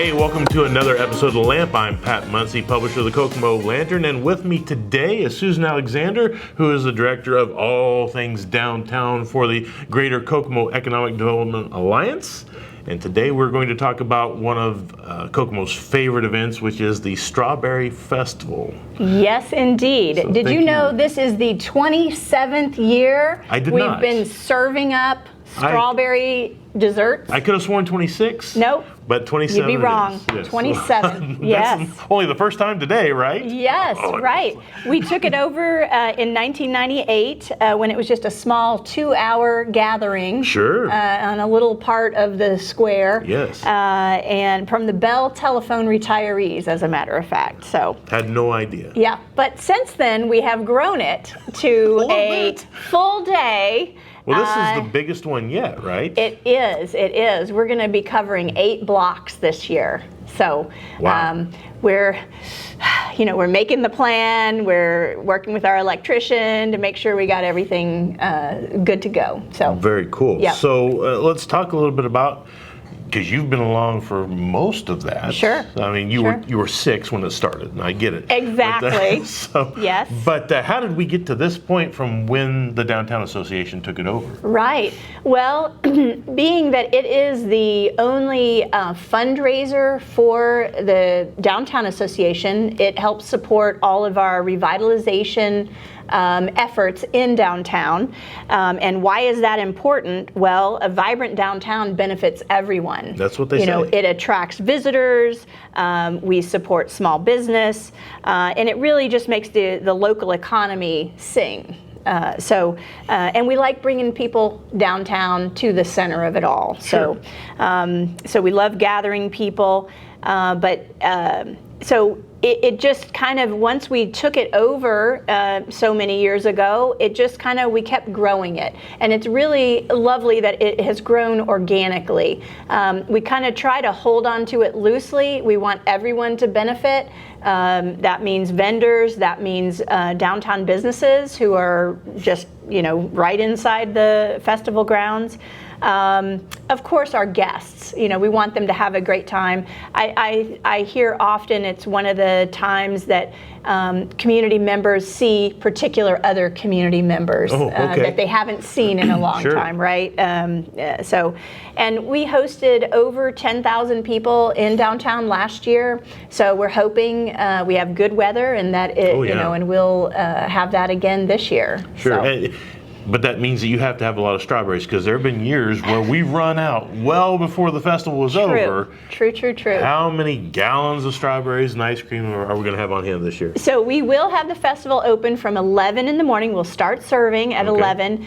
Hey, welcome to another episode of The Lamp. I'm Pat Munsey, publisher of the Kokomo Lantern, and with me today is Susan Alexander, who is the director of all things downtown for the Greater Kokomo Economic Development Alliance. And today we're going to talk about one of Kokomo's favorite events, which is the Strawberry Festival. Yes, indeed. So Did you know this is the 27th year I did we've not. been serving up strawberry desserts? I could have sworn 26. Nope. But 27. You'd be wrong. Is. Yes. 27. Yes. That's only the first time today, right? Yes, right. We took it over in 1998 when it was just a small 2-hour gathering. Sure. On a little part of the square. Yes. And from the Bell Telephone retirees, as a matter of fact. So. Had no idea. Yeah, but since then we have grown it to a full day. Well, this is the biggest one yet, right? It is. We're going to be covering 8 blocks this year. So wow. we're making the plan. We're working with our electrician to make sure we got everything good to go. So very cool. Yep. So let's talk a little bit about, because you've been along for most of that. Sure. I mean, you were 6 when it started, and I get it. Exactly. Yes. But how did we get to this point from when the Downtown Association took it over? Right. Well, being that it is the only fundraiser for the Downtown Association, it helps support all of our revitalization efforts in downtown. And why is that important? Well, a vibrant downtown benefits everyone. That's what they say. It attracts visitors, we support small business, and it really just makes the local economy sing. And we like bringing people downtown to the center of it all. Sure. So we love gathering people, so it just kind of, once we took it over so many years ago, it just kind of, we kept growing it. And it's really lovely that it has grown organically. We kind of try to hold on to it loosely. We want everyone to benefit. That means vendors, that means downtown businesses who are just, right inside the festival grounds. Of course, our guests, we want them to have a great time. I hear often it's one of the times that community members see particular other community members that they haven't seen in a long time, right? And we hosted over 10,000 people in downtown last year. So we're hoping we have good weather and that and we'll have that again this year. Sure. So. But that means that you have to have a lot of strawberries, because there have been years where we've run out well before the festival was over. True. How many gallons of strawberries and ice cream are we going to have on hand this year? So we will have the festival open from 11 in the morning. We'll start serving at 11.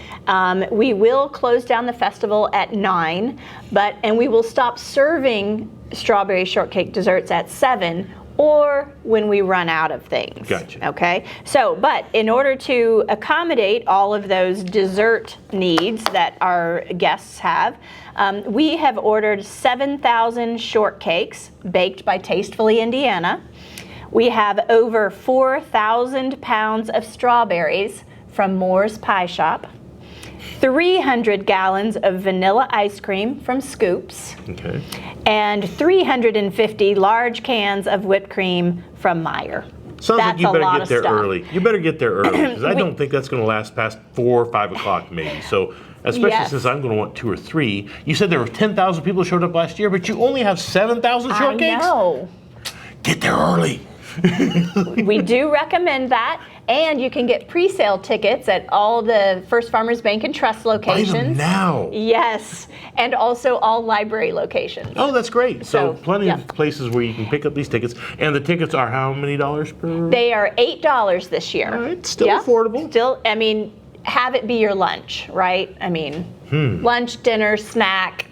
We will close down the festival at 9, and we will stop serving strawberry shortcake desserts at 7. Or when we run out of things. Gotcha. Okay. So, but in order to accommodate all of those dessert needs that our guests have, we have ordered 7,000 shortcakes baked by Tastefully Indiana. We have over 4,000 pounds of strawberries from Moore's Pie Shop. 300 gallons of vanilla ice cream from Scoops. Okay. And 350 large cans of whipped cream from Meyer. Sounds like you better get there stuff. early. You better get there early, because I don't think that's going to last past 4 or 5 o'clock maybe. So, especially since I'm going to want 2 or 3. You said there were 10,000 people who showed up last year, but you only have 7,000 shortcakes? I know. Get there early. We do recommend that. And you can get pre-sale tickets at all the First Farmers Bank and Trust locations. Buy them now. Yes, and also all library locations. Oh, that's great. So plenty yeah. of places where you can pick up these tickets. And the tickets are how many dollars per? They are $8 this year. All right, still affordable. Still, have it be your lunch, right? Lunch, dinner, snack.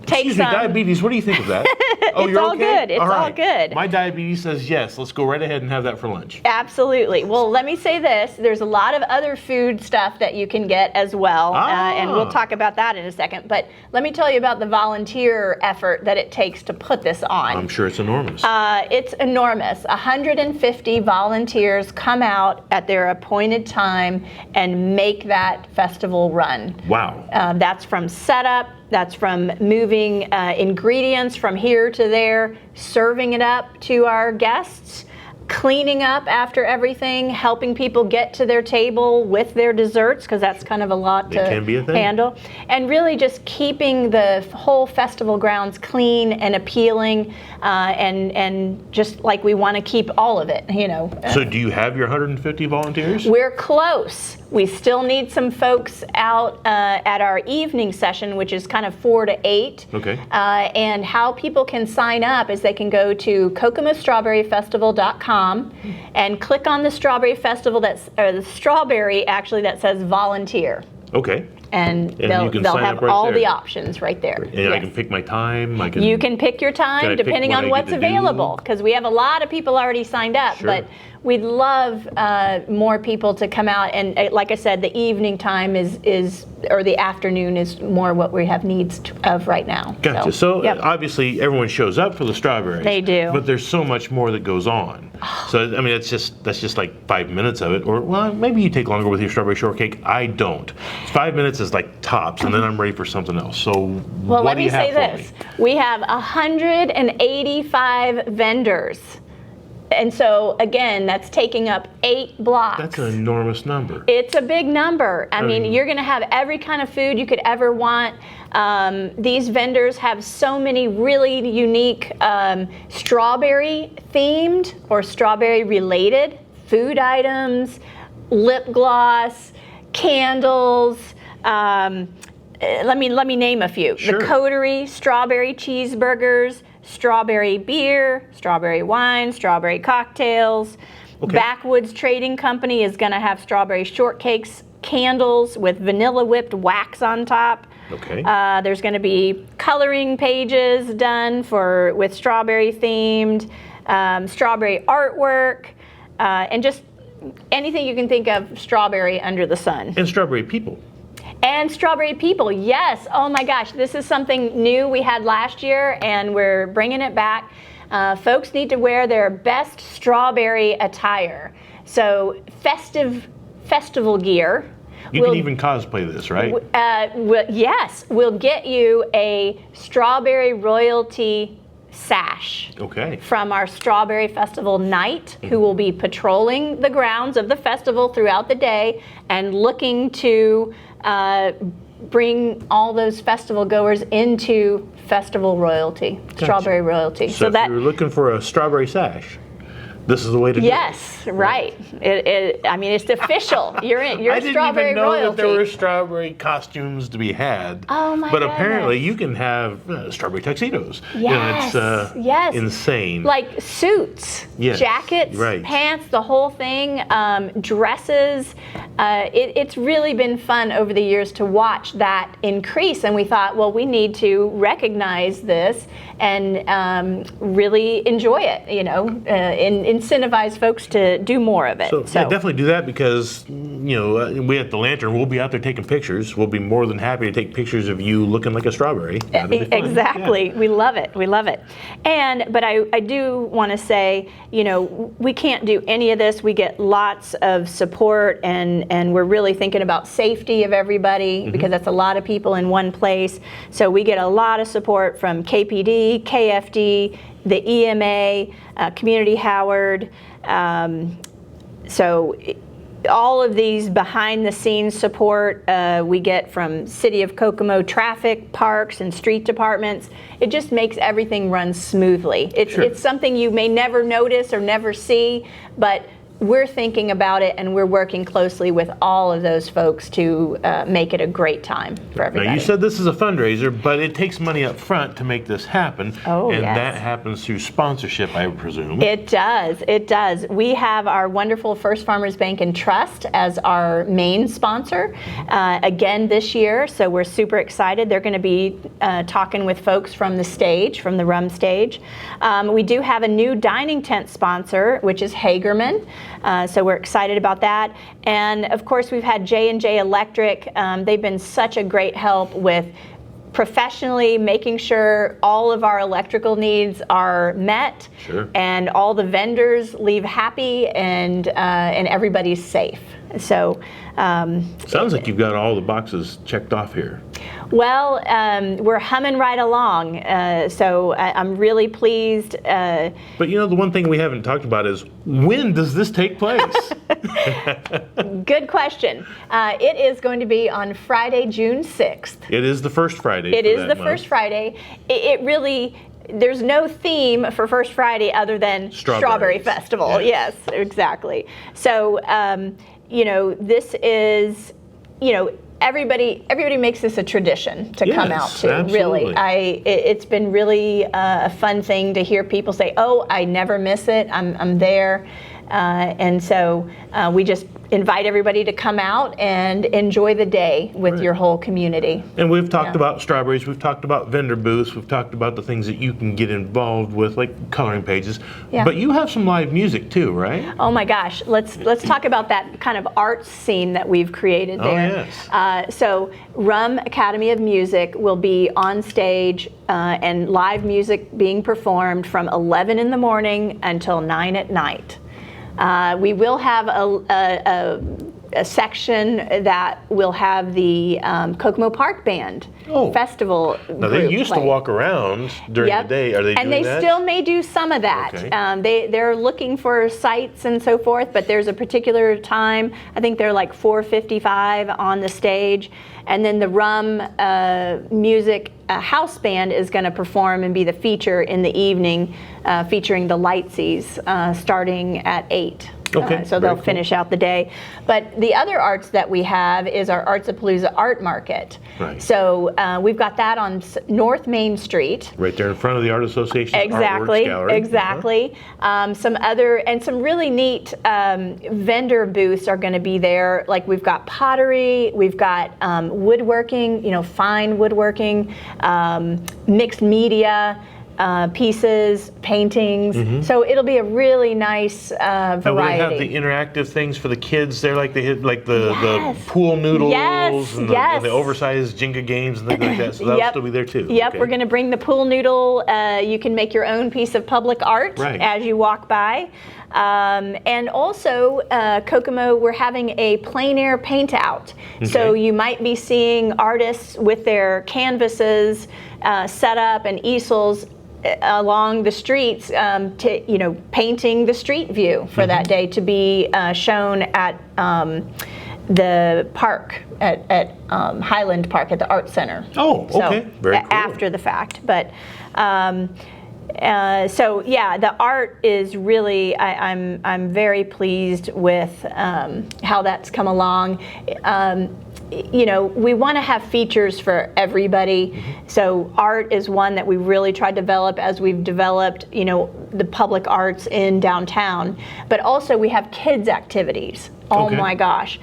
Excuse me, diabetes, what do you think of that? Oh, It's you're all okay? good. It's all good. My diabetes says yes. Let's go right ahead and have that for lunch. Absolutely. Well, let me say this. There's a lot of other food stuff that you can get as well, and we'll talk about that in a second. But let me tell you about the volunteer effort that it takes to put this on. I'm sure it's enormous. It's enormous. 150 volunteers come out at their appointed time and make that festival run. Wow. That's from setup That's from moving ingredients from here to there, serving it up to our guests, cleaning up after everything, helping people get to their table with their desserts, because that's kind of a lot to handle, and really just keeping the whole festival grounds clean and appealing, and just like we want to keep all of it, you know. So do you have your 150 volunteers? We're close. We still need some folks out at our evening session, which is kind of 4 to 8. Okay. And how people can sign up is they can go to KokomoStrawberryFestival.com and click on the Strawberry Festival the strawberry actually that says volunteer. Okay. And they'll have all the options right there. And yes. I can pick my time. You can pick your time depending on what's available, because we have a lot of people already signed up. Sure. But we'd love more people to come out, and like I said, the evening time or the afternoon is more what we have needs of right now. Gotcha. So obviously everyone shows up for the strawberries. They do. But there's so much more that goes on. So I mean, that's just like 5 minutes of it, or well, maybe you take longer with your strawberry shortcake. I don't. 5 minutes is like tops, and then I'm ready for something else. So what do you have for me? Let me say this: we have 185 vendors. And so, again, that's taking up 8 blocks. That's an enormous number. It's a big number. I mean, you're going to have every kind of food you could ever want. These vendors have so many really unique strawberry-themed or strawberry-related food items, lip gloss, candles. Let me name a few. Sure. The Coterie strawberry cheeseburgers, strawberry beer, strawberry wine, strawberry cocktails. Okay. Backwoods Trading Company is going to have strawberry shortcakes, candles with vanilla whipped wax on top. Okay. There's going to be coloring pages done with strawberry themed, strawberry artwork, and just anything you can think of strawberry under the sun. And strawberry people. And strawberry people, yes. Oh my gosh, this is something new we had last year, and we're bringing it back. Folks need to wear their best strawberry attire. So festival gear. You can even cosplay this, right? Yes, we'll get you a strawberry royalty sash. Okay. From our Strawberry Festival Night, who will be patrolling the grounds of the festival throughout the day and looking to bring all those festival goers into festival royalty, gotcha. Strawberry royalty. So if you're looking for a strawberry sash, this is the way to do it. Yes, right. I mean, it's official. You're strawberry royalty. I didn't even know that there were strawberry costumes to be had. Oh my But goodness. apparently you can have strawberry tuxedos. Yes, it's insane. Like suits, jackets, pants, the whole thing, dresses. It's really been fun over the years to watch that increase. And we thought, well, we need to recognize this and really enjoy it, incentivize folks to do more of it. So definitely do that, because we at the Lantern, we'll be out there taking pictures. We'll be more than happy to take pictures of you looking like a strawberry. Exactly. Yeah. We love it. But I do want to say, we can't do any of this. We get lots of support, and we're really thinking about safety of everybody, because that's a lot of people in one place. So we get a lot of support from KPD, KFD, the EMA, Community Howard. So all of these behind-the-scenes support we get from City of Kokomo traffic, parks, and street departments. It just makes everything run smoothly. It's something you may never notice or never see, but we're thinking about it, and we're working closely with all of those folks to make it a great time for everybody. Now, you said this is a fundraiser, but it takes money up front to make this happen. Oh, and yes. that happens through sponsorship, I presume. It does. We have our wonderful First Farmers Bank and Trust as our main sponsor again this year, so we're super excited. They're going to be talking with folks from the Rum Stage. We do have a new dining tent sponsor, which is Hagerman. So we're excited about that. And of course, we've had J&J Electric. They've been such a great help with professionally making sure all of our electrical needs are met, and all the vendors leave happy, and everybody's safe. So. Sounds like you've got all the boxes checked off here. Well, we're humming right along, so I'm really pleased. But you know, the one thing we haven't talked about is, when does this take place? Good question. It is going to be on Friday, June 6th. It is the first Friday. It is the first Friday. It really, there's no theme for First Friday other than Strawberry Festival. Yes, exactly. So, you know, this is, you know, everybody makes this a tradition to come out to. Absolutely. Really, it's been really a fun thing to hear people say, "Oh, I never miss it. I'm there," and so we just invite everybody to come out and enjoy the day with your whole community. And we've talked about strawberries, we've talked about vendor booths, we've talked about the things that you can get involved with, like coloring pages. Yeah. But you have some live music too, right? Oh my gosh, let's talk about that kind of art scene that we've created there. Oh, yes. So Rum Academy of Music will be on stage and live music being performed from 11 in the morning until 9 at night. We will have a section that will have the Kokomo Park Band festival. Now they used to walk around during the day. Are they doing that? And they still may do some of that. Okay. They're looking for sites and so forth, but there's a particular time. I think they're like 4:55 on the stage, and then the Rum Music House Band is going to perform and be the feature in the evening, featuring the Lightsies starting at 8. Okay, so they'll finish out the day. But the other arts that we have is our Artsapalooza Art Market. Right. So we've got that on North Main Street. Right there in front of the Art Association Exactly, Artworks Gallery. exactly. Some really neat vendor booths are going to be there. Like we've got pottery, we've got woodworking, you know, fine woodworking, mixed media. Pieces, paintings. So it'll be a really nice variety. And we have the interactive things for the kids there, like the pool noodles and the oversized Jenga games and things like that. So that'll still be there too. Yep, we're going to bring the pool noodle. You can make your own piece of public art as you walk by. And also, Kokomo, we're having a plein air paint out. So you might be seeing artists with their canvases set up and easels along the streets, painting the street view for that day to be shown at the park at Highland Park at the Art Center. Oh, okay, very cool. After the fact, but. So yeah, the art is really. I'm very pleased with how that's come along. You know, we want to have features for everybody. So art is one that we really tried to develop as we've developed, you know, the public arts in downtown. But also we have kids activities. Oh my gosh.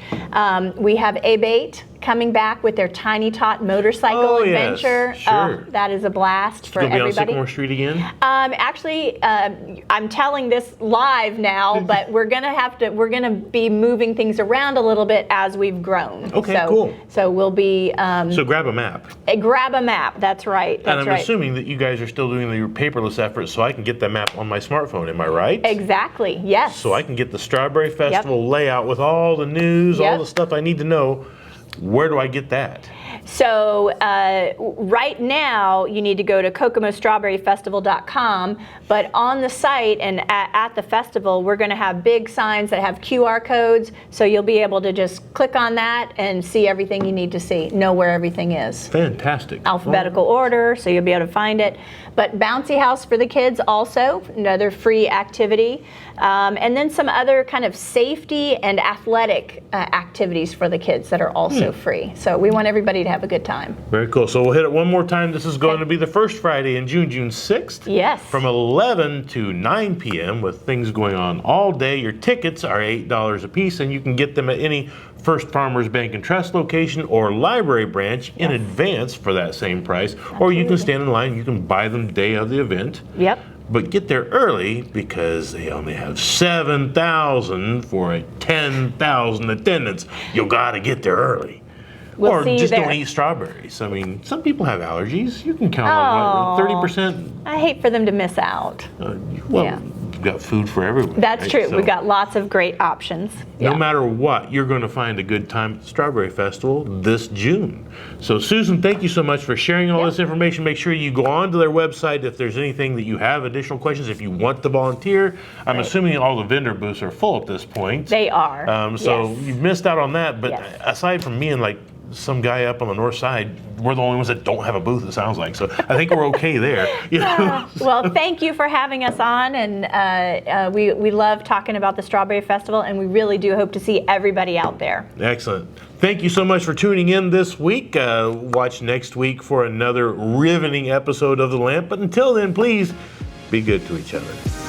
We have A-Bait coming back with their Tiny Tot motorcycle adventure. Yes, sure. That is a blast for everybody. Be on everybody. Sycamore Street again? Actually, I'm telling this live now, but we're gonna be moving things around a little bit as we've grown. Okay, cool. So we'll be. So grab a map. Grab a map. That's right. And I'm assuming that you guys are still doing your paperless efforts, so I can get that map on my smartphone. Am I right? Exactly. Yes. So I can get the Strawberry Festival layout with all the news, all the stuff I need to know. Where do I get that? So right now you need to go to KokomoStrawberryFestival.com, but on the site and at the festival we're going to have big signs that have QR codes, so you'll be able to just click on that and see everything you need to see, know where everything is. Fantastic. Alphabetical order, so you'll be able to find it. But Bouncy House for the kids also, another free activity. And then some other kind of safety and athletic activities for the kids that are also free. So we want everybody to have a good time. Very cool. So we'll hit it one more time. This is going to be the first Friday in June 6th. Yes. From 11 to 9 p.m. with things going on all day. Your tickets are $8 a piece, and you can get them at any First Farmers Bank and Trust location or library branch in advance for that same price. Absolutely. Or you can stand in line. You can buy them day of the event. Yep. But get there early because they only have 7,000 for a 10,000 attendance. You got to get there early. We'll see just you there. don't eat strawberries. I mean, some people have allergies. You can count on 30%. I hate for them to miss out. we've got food for everyone. That's right? true. So, We've got lots of great options. no Yeah. matter what, you're going to find a good time at the Strawberry Festival this June. So, Susan, thank you so much for sharing all this information. Make sure you go on to their website if there's anything that you have additional questions. If you want to volunteer, I'm assuming all the vendor booths are full at this point. They are. So Yes. you've missed out on that. But Yes. aside from me and like some guy up on the north side, we're the only ones that don't have a booth, it sounds like. So I think we're okay there. You know? Well, thank you for having us on, and we love talking about the Strawberry Festival, and we really do hope to see everybody out there. Excellent. Thank you so much for tuning in this week. Watch next week for another riveting episode of The Lamp. But until then, please be good to each other.